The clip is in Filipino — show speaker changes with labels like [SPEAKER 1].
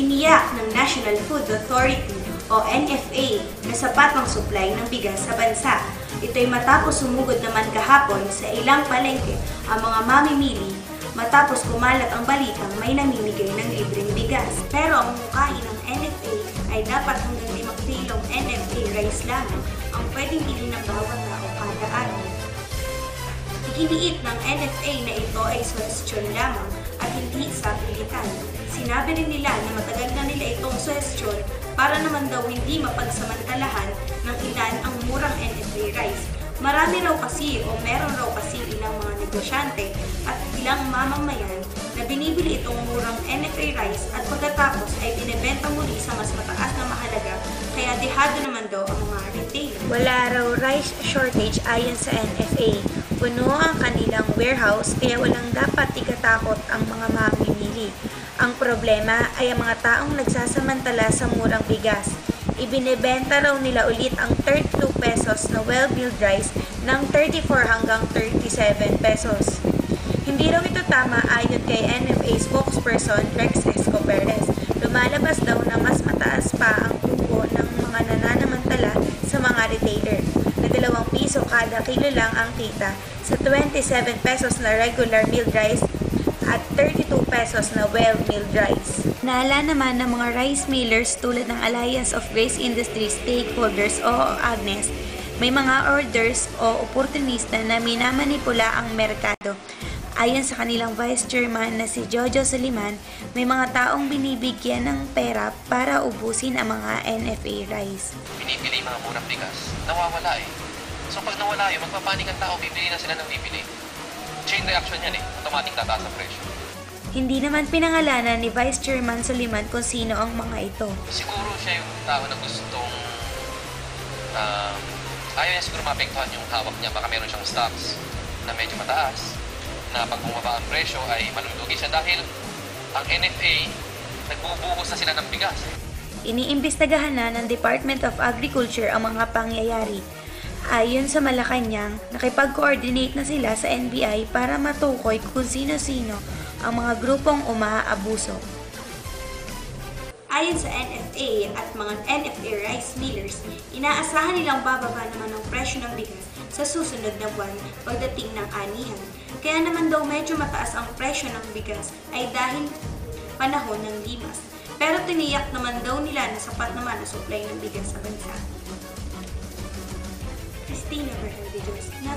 [SPEAKER 1] Tiniyak ng National Food Authority o NFA na sapat ang supply ng bigas sa bansa. Ito'y matapos sumugod naman kahapon sa ilang palengke ang mga mamimili matapos kumalat ang balitang may namimigay ng libreng bigas. Pero ang mungkahi ng NFA ay dapat hanggang 5 kilong NFA rice lamang ang pwedeng bilhin ng bawat tao kada araw. Iginiit ng NFA na ito ay suhestyon lamang at hindi sa pilitan. Sinabi rin nila na matagal na nila itong suhestyon para naman daw hindi mapagsamantalahan ng ilan ang murang NFA rice. Marami raw kasi o meron raw kasi ilang mga negosyante at ilang mamamayan na binibili itong murang NFA rice at pagkatapos ay binebenta muli sa mas mataas na mahalaga kaya dehado naman daw ang mga retailer. Wala raw rice shortage ayon sa NFA. Puno ang kanilang warehouse kaya walang dapat ikatakot ang mga mamimili. Ang problema ay ang mga taong nagsasamantala sa murang bigas. Ibinebenta raw nila ulit ang 32 pesos na well-milled rice ng 34 hanggang 37 pesos. Hindi raw ito tama ayon kay NFA spokesperson Rex Escoberes. Lumalabas daw na mas mataas pa ang tubo ng mga nananamantala sa mga retailer na 2 piso kada kilo lang ang kita sa 27 pesos na regular milled rice at 32 pesos na well-milled rice. Naala naman ng mga rice millers tulad ng Alliance of Rice Industry Stakeholders o AGNES, may mga orders o oportunista na minamanipula ang merkado. Ayon sa kanilang vice chairman na si Jojo Soliman, may mga taong binibigyan ng pera para ubusin ang mga NFA rice.
[SPEAKER 2] Pinipili mga murang bigas, nawawala eh. So pag nawala yun, magpapanik ang tao, bibili na sila ng bibili. Chain reaction yan eh, automatic tataas ang presyo.
[SPEAKER 1] Hindi naman pinangalanan ni Vice Chairman Soliman kung sino ang mga ito.
[SPEAKER 2] Siguro siya yung tao na gustong ayaw niya siguro maapektuhan yung hawak niya. Baka meron siyang stocks na medyo mataas na pag bumaba ang presyo ay malulugi siya dahil ang NFA nagbubuhos na sila ng bigas.
[SPEAKER 1] Iniimbestagahan na ng Department of Agriculture ang mga pangyayari. Ayon sa Malacanang, nakipag-coordinate na sila sa NBI para matukoy kung sino-sino ang mga grupong umaabuso. Ayon sa NFA at mga NFA rice millers, inaasahan nilang bababa naman ang presyo ng bigas sa susunod na buwan pagdating ng anihan. Kaya naman daw medyo mataas ang presyo ng bigas ay dahil panahon ng limas. Pero tiniyak naman daw nila na sapat naman ang supply ng bigas sa bansa. Christina Berhel Videos, Not